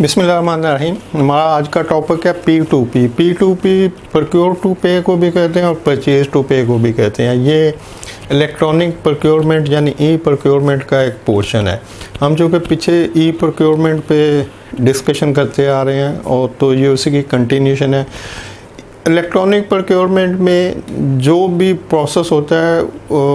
बिस्मिल्लाहिर्रहमानिर्रहीम। हमारा आज का टॉपिक है P2P। P2P प्रोक्योर टू पे को भी कहते हैं और परचेज टू पे को भी कहते हैं। ये इलेक्ट्रॉनिक प्रोक्योरमेंट यानी ई प्रोक्योरमेंट का एक पोर्शन है। हम जो कि पीछे ई प्रोक्योरमेंट पे डिस्कशन करते आ रहे हैं और तो ये उसी की कंटिन्यूशन है। इलेक्ट्रॉनिक प्रोक्योरमेंट में जो भी प्रोसेस होता है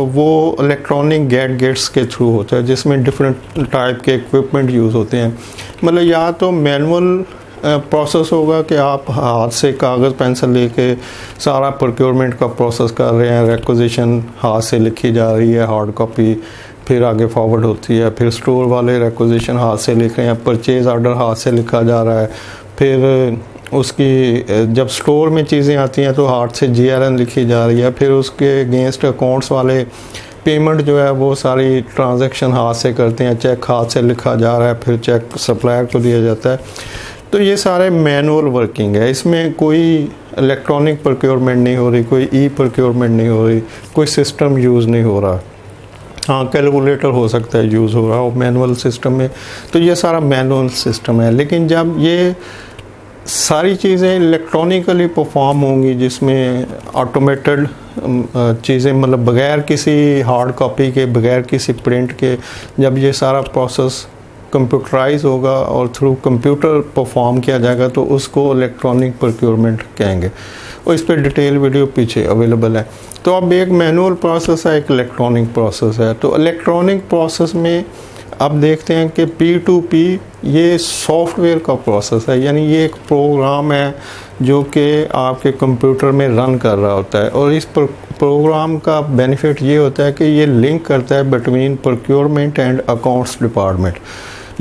वो इलेक्ट्रॉनिक गेट्स के थ्रू होता है, जिसमें डिफरेंट टाइप के इक्विपमेंट यूज़ होते हैं। मतलब या तो मैनुअल प्रोसेस होगा कि आप हाथ से कागज़ पेंसिल लेके सारा प्रोक्योरमेंट का प्रोसेस कर रहे हैं, रिक्विजिशन हाथ से लिखी जा रही है, हार्ड कॉपी फिर आगे फॉरवर्ड होती है, फिर स्टोर वाले रिक्विजिशन हाथ से लिख रहे हैं, परचेज ऑर्डर हाथ से लिखा जा रहा है, फिर उसकी जब स्टोर में चीज़ें आती हैं तो हाथ से GRN लिखी जा रही है, फिर उसके अगेंस्ट अकाउंट्स वाले पेमेंट जो है वो सारी ट्रांजैक्शन हाथ से करते हैं, चेक हाथ से लिखा जा रहा है, फिर चेक सप्लायर को दिया जाता है। तो ये सारे मैनुअल वर्किंग है, इसमें कोई इलेक्ट्रॉनिक प्रोक्योरमेंट नहीं हो रही, कोई ई प्रोक्योरमेंट नहीं हो रही, कोई सिस्टम यूज़ नहीं हो रहा। हाँ, कैलकुलेटर हो सकता है यूज़ हो रहा हो मैनुअल सिस्टम में, तो ये सारा मैनुअल सिस्टम है। लेकिन जब ये सारी चीज़ें इलेक्ट्रॉनिकली परफॉर्म होंगी, जिसमें ऑटोमेटेड चीज़ें, मतलब बग़ैर किसी हार्ड कॉपी के, बग़ैर किसी प्रिंट के, जब ये सारा प्रोसेस कंप्यूटराइज होगा और थ्रू कंप्यूटर परफॉर्म किया जाएगा तो उसको इलेक्ट्रॉनिक प्रोक्योरमेंट कहेंगे। और इस पर डिटेल वीडियो पीछे अवेलेबल है। तो अब एक मैनुअल प्रोसेस है, एक इलेक्ट्रॉनिक प्रोसेस है। तो इलेक्ट्रॉनिक प्रोसेस में अब देखते हैं कि P2P ये सॉफ्टवेयर का प्रोसेस है, यानी ये एक प्रोग्राम है जो कि आपके कंप्यूटर में रन कर रहा होता है। और इस प्रोग्राम का बेनिफिट ये होता है कि ये लिंक करता है between procurement and accounts department,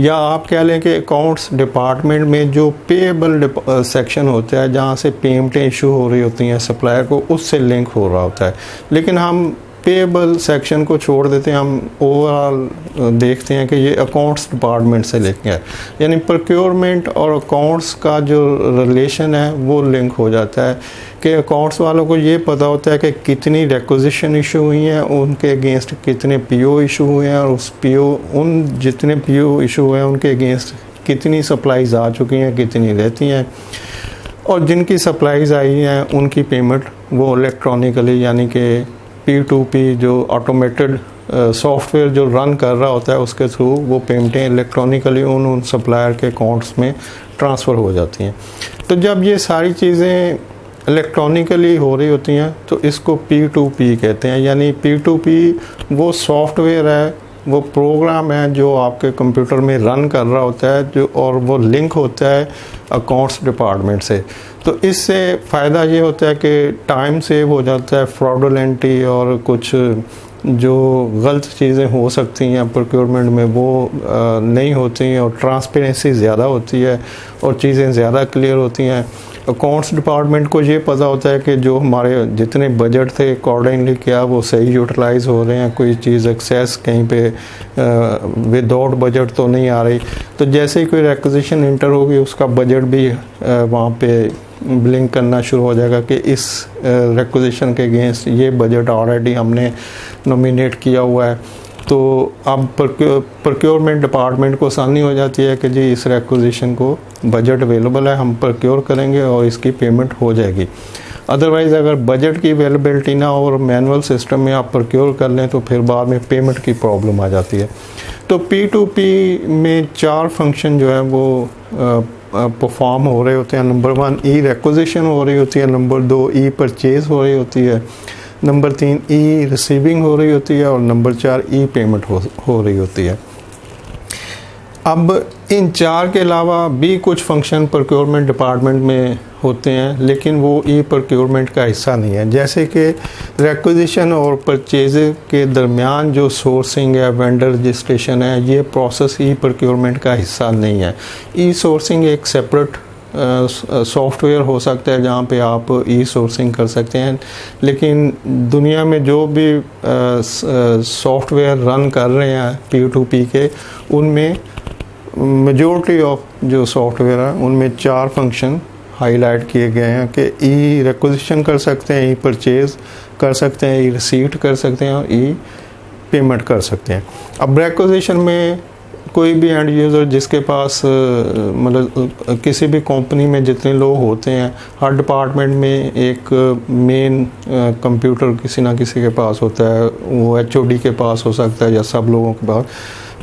या आप कह लें कि अकाउंट्स डिपार्टमेंट में जो पेएबल सेक्शन होता है, जहाँ से पेमेंटें इशू हो रही होती हैं सप्लायर को, उससे लिंक हो रहा होता है। लेकिन हम पेएबल सेक्शन को छोड़ देते हैं, हम ओवरऑल देखते हैं कि ये अकाउंट्स डिपार्टमेंट से लिंक है, यानी प्रोक्योरमेंट और अकाउंट्स का जो रिलेशन है वो लिंक हो जाता है कि अकाउंट्स वालों को ये पता होता है कि कितनी रिक्विजिशन इशू हुई हैं, उनके अगेंस्ट कितने PO इशू हुए हैं, और उस जितने PO इशू हुए हैं उनके अगेंस्ट कितनी सप्लाईज आ चुकी हैं, कितनी रहती हैं, और जिनकी सप्लाईज आई हैं उनकी पेमेंट वो इलेक्ट्रॉनिकली, यानी कि P2P जो ऑटोमेटेड सॉफ्टवेयर जो रन कर रहा होता है उसके थ्रू वो पेमेंटें इलेक्ट्रॉनिकली उन सप्लायर के अकाउंट्स में ट्रांसफ़र हो जाती हैं। तो जब ये सारी चीज़ें इलेक्ट्रॉनिकली हो रही होती हैं तो इसको P2P कहते हैं। यानी P2P वो सॉफ्टवेयर है, वो प्रोग्राम है जो आपके कंप्यूटर में रन कर रहा होता है, जो और वो लिंक होता है अकाउंट्स डिपार्टमेंट से। तो इससे फ़ायदा ये होता है कि टाइम सेव हो जाता है, फ्रॉडुलेंटी और कुछ जो गलत चीज़ें हो सकती हैं प्रोक्योरमेंट में वो नहीं होती हैं, और ट्रांसपेरेंसी ज़्यादा होती है और चीज़ें ज़्यादा क्लियर होती हैं। अकाउंट्स डिपार्टमेंट को ये पता होता है कि जो हमारे जितने बजट थे अकॉर्डिंगली क्या वो सही यूटिलाइज़ हो रहे हैं, कोई चीज़ एक्सेस कहीं पे विदाउट बजट तो नहीं आ रही। तो जैसे ही कोई रिक्विजिशन इंटर होगी उसका बजट भी वहाँ पे ब्लिंक करना शुरू हो जाएगा कि इस रिक्विजिशन के अगेंस्ट ये बजट ऑलरेडी हमने नॉमिनेट किया हुआ है। तो अब प्रोक्योरमेंट डिपार्टमेंट को आसानी हो जाती है कि जी इस रिक्विजिशन को बजट अवेलेबल है, हम प्रोक्योर करेंगे और इसकी पेमेंट हो जाएगी। अदरवाइज़ अगर बजट की अवेलेबिलिटी ना हो और मैनुअल सिस्टम में आप प्रोक्योर कर लें तो फिर बाद में पेमेंट की प्रॉब्लम आ जाती है। तो P2P में 4 फंक्शन जो है वो परफॉर्म हो रहे होते हैं। नंबर 1 ई रिक्विजिशन हो रही होती है, नंबर 2 ई परचेज़ हो रही होती है, नंबर 3 ई रिसीविंग हो रही होती है, और नंबर 4 ई पेमेंट हो रही होती है। अब इन 4 के अलावा भी कुछ फंक्शन प्रोक्योरमेंट डिपार्टमेंट में होते हैं, लेकिन वो ई प्रोक्योरमेंट का हिस्सा नहीं है। जैसे कि रिक्विजिशन और परचेज के दरमियान जो सोर्सिंग है, वेंडर रजिस्ट्रेशन है, ये प्रोसेस ई प्रोक्योरमेंट का हिस्सा नहीं है। ई सोर्सिंग एक सेपरेट सॉफ्टवेयर हो सकता है जहाँ पे आप ई सोर्सिंग कर सकते हैं, लेकिन दुनिया में जो भी सॉफ्टवेयर रन कर रहे हैं P2P के, उनमें मेजॉरिटी ऑफ जो सॉफ्टवेयर है उनमें 4 फंक्शन हाईलाइट किए गए हैं कि ई रिक्विजिशन कर सकते हैं, ई परचेज़ कर सकते हैं, ई रिसीट कर सकते हैं और ई पेमेंट कर सकते हैं। अब रिक्विजिशन में कोई भी एंड यूज़र जिसके पास मतलब किसी भी कंपनी में जितने लोग होते हैं, हर डिपार्टमेंट में एक मेन कंप्यूटर किसी ना किसी के पास होता है, वो HOD के पास हो सकता है या सब लोगों के पास,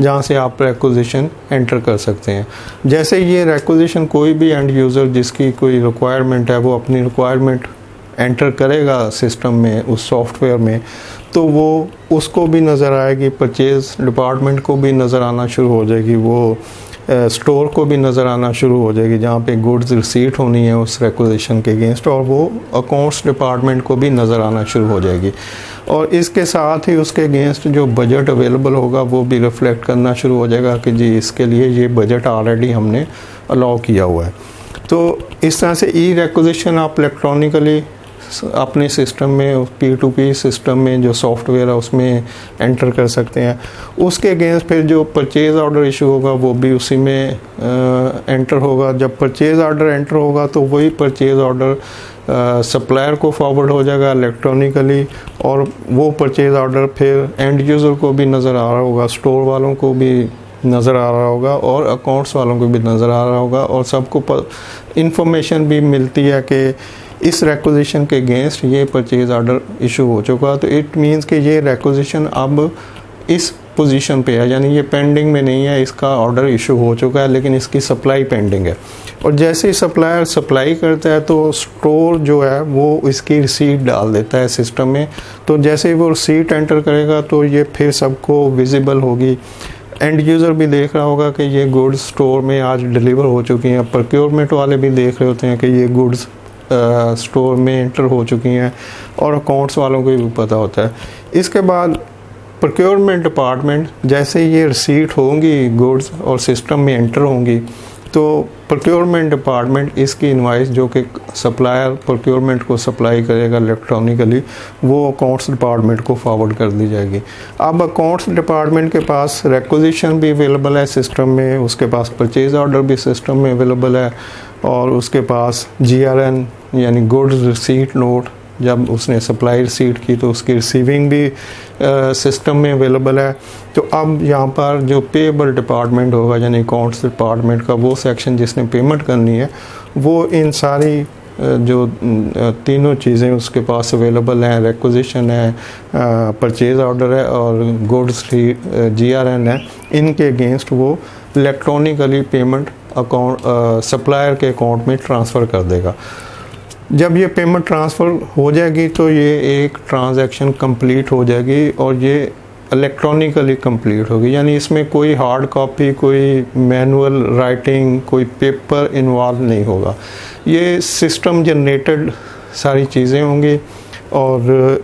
जहाँ से आप रिक्विजिशन एंटर कर सकते हैं। जैसे ये रिक्विजिशन कोई भी एंड यूज़र जिसकी कोई रिक्वायरमेंट है वो अपनी रिक्वायरमेंट एंटर करेगा सिस्टम में, उस सॉफ्टवेयर में, तो वो उसको भी नज़र आएगी, परचेज़ डिपार्टमेंट को भी नज़र आना शुरू हो जाएगी, वो स्टोर को भी नज़र आना शुरू हो जाएगी जहाँ पे गुड्स रिसीट होनी है उस रिक्विजिशन के अगेंस्ट, और वो अकाउंट्स डिपार्टमेंट को भी नज़र आना शुरू हो जाएगी। और इसके साथ ही उसके अगेंस्ट जो बजट अवेलेबल होगा वो भी रिफ्लेक्ट करना शुरू हो जाएगा कि जी इसके लिए ये बजट ऑलरेडी हमने अलाउ किया हुआ है। तो इस तरह से ई रिक्विजिशन आप इलेक्ट्रॉनिकली अपने सिस्टम में, P2P सिस्टम में जो सॉफ्टवेयर है उसमें एंटर कर सकते हैं। उसके अगेंस्ट फिर जो परचेज़ ऑर्डर इशू होगा वो भी उसी में एंटर होगा। जब परचेज़ ऑर्डर एंटर होगा तो वही परचेज़ ऑर्डर सप्लायर को फॉरवर्ड हो जाएगा इलेक्ट्रॉनिकली, और वो परचेज़ ऑर्डर फिर एंड यूज़र को भी नज़र आ रहा होगा, स्टोर वालों को भी नज़र आ रहा होगा और अकाउंट्स वालों को भी नज़र आ रहा होगा, और सबको इंफॉर्मेशन भी मिलती है कि इस रिक्विजिशन के अगेंस्ट ये परचेज़ ऑर्डर इशू हो चुका। तो इट मीन्स कि ये रिक्विजिशन अब इस पोजीशन पे है, यानी ये पेंडिंग में नहीं है, इसका ऑर्डर इशू हो चुका है लेकिन इसकी सप्लाई पेंडिंग है। और जैसे ही सप्लायर सप्लाई करता है तो स्टोर जो है वो इसकी रिसीट डाल देता है सिस्टम में। तो जैसे ही वो रिसीट एंटर करेगा तो ये फिर सबको विजिबल होगी, एंड यूज़र भी देख रहा होगा कि ये गुड्स स्टोर में आज डिलीवर हो चुकी हैं, प्रोक्योरमेंट वाले भी देख रहे होते हैं कि ये गुड्स स्टोर में एंटर हो चुकी हैं, और अकाउंट्स वालों को भी पता होता है। इसके बाद प्रोक्योरमेंट डिपार्टमेंट जैसे ये रिसीट होंगी गुड्स और सिस्टम में एंटर होंगी, तो प्रोक्योरमेंट डिपार्टमेंट इसकी इनवाइस जो कि सप्लायर प्रोक्योरमेंट को सप्लाई करेगा इलेक्ट्रॉनिकली, वो अकाउंट्स डिपार्टमेंट को फॉरवर्ड कर दी जाएगी। अब अकाउंट्स डिपार्टमेंट के पास रिक्विजिशन भी अवेलेबल है सिस्टम में, उसके पास परचेज़ ऑर्डर भी सिस्टम में अवेलेबल है, और उसके पास GRN यानी गुड्स रिसीट नोट, जब उसने सप्लाई रिसीट की तो उसकी रिसीविंग भी सिस्टम में अवेलेबल है। तो अब यहाँ पर जो पेएबल डिपार्टमेंट होगा यानी अकाउंट्स डिपार्टमेंट का वो सेक्शन जिसने पेमेंट करनी है, वो इन सारी जो तीनों चीज़ें उसके पास अवेलेबल हैं, रिक्विजिशन है, परचेज़ ऑर्डर है और गुड्स GRN है, इनके अगेंस्ट वो इलेक्ट्रॉनिकली पेमेंट अकाउंट सप्लायर के अकाउंट में ट्रांसफ़र कर देगा। जब ये पेमेंट ट्रांसफ़र हो जाएगी तो ये एक ट्रांजैक्शन कंप्लीट हो जाएगी, और ये इलेक्ट्रॉनिकली कंप्लीट होगी, यानी इसमें कोई हार्ड कॉपी, कोई मैनुअल राइटिंग, कोई पेपर इन्वॉल्व नहीं होगा। ये सिस्टम जनरेटेड सारी चीज़ें होंगी, और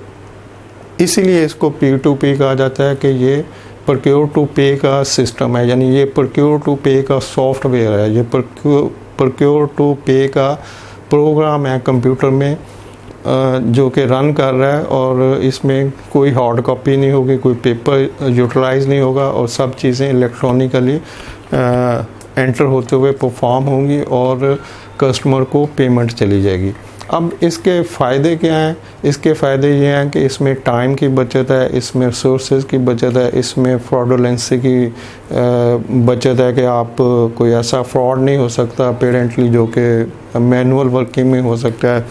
इसीलिए इसको P2P कहा जाता है कि ये प्रोक्योर टू पे का सिस्टम है, यानी ये प्रोक्योर टू पे का सॉफ्टवेयर है, ये प्रोक्योर टू पे का प्रोग्राम है कंप्यूटर में जो कि रन कर रहा है, और इसमें कोई हार्ड कॉपी नहीं होगी, कोई पेपर यूटिलाइज नहीं होगा, और सब चीज़ें इलेक्ट्रॉनिकली एंटर होते हुए परफॉर्म होंगी और कस्टमर को पेमेंट चली जाएगी। अब इसके फ़ायदे क्या हैं? इसके फ़ायदे ये हैं कि इसमें टाइम की बचत है, इसमें रिसोर्सेज की बचत है, इसमें फ्रॉडुलेंसी की बचत है कि आप कोई ऐसा फ्रॉड नहीं हो सकता पेरेंटली जो कि मैनुअल वर्किंग में हो सकता है,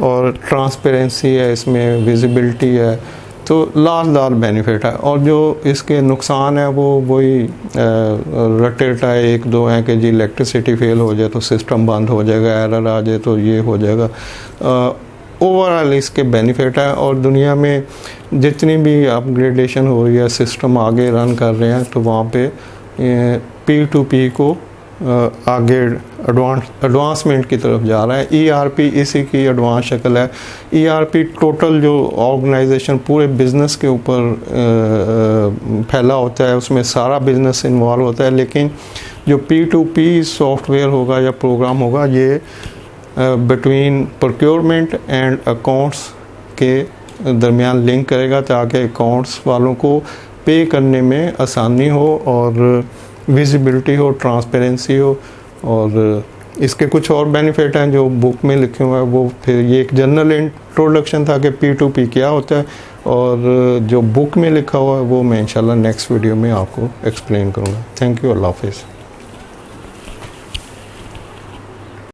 और ट्रांसपेरेंसी है, इसमें विजिबिलिटी है, तो लाल बेनिफिट है। और जो इसके नुकसान है वो वही रटे रटाए एक दो हैं कि जी इलेक्ट्रिसिटी फेल हो जाए तो सिस्टम बंद हो जाएगा, एरर आ जाए तो ये हो जाएगा। ओवरऑल इसके बेनिफिट है, और दुनिया में जितनी भी अपग्रेडेशन हो रही है, सिस्टम आगे रन कर रहे हैं, तो वहाँ पे P2P को आगे एडवांसमेंट की तरफ जा रहा है। ERP इसी की एडवांस शक्ल है। ERP टोटल जो ऑर्गेनाइजेशन पूरे बिज़नेस के ऊपर फैला होता है, उसमें सारा बिज़नेस इन्वॉल्व होता है, लेकिन जो P2P सॉफ्टवेयर होगा या प्रोग्राम होगा ये बिटवीन प्रोक्योरमेंट एंड अकाउंट्स के दरमियान लिंक करेगा ताकि अकाउंट्स वालों को पे करने में आसानी हो और विजिबिलिटी हो, ट्रांसपेरेंसी हो। और इसके कुछ और बेनिफिट हैं जो बुक में लिखे हुए हैं, वो फिर ये एक जनरल इंट्रोडक्शन था कि P2P क्या होता है, और जो बुक में लिखा हुआ है वो मैं इंशाल्लाह नेक्स्ट वीडियो में आपको एक्सप्लेन करूँगा। थैंक यू, अल्लाह हाफिज़।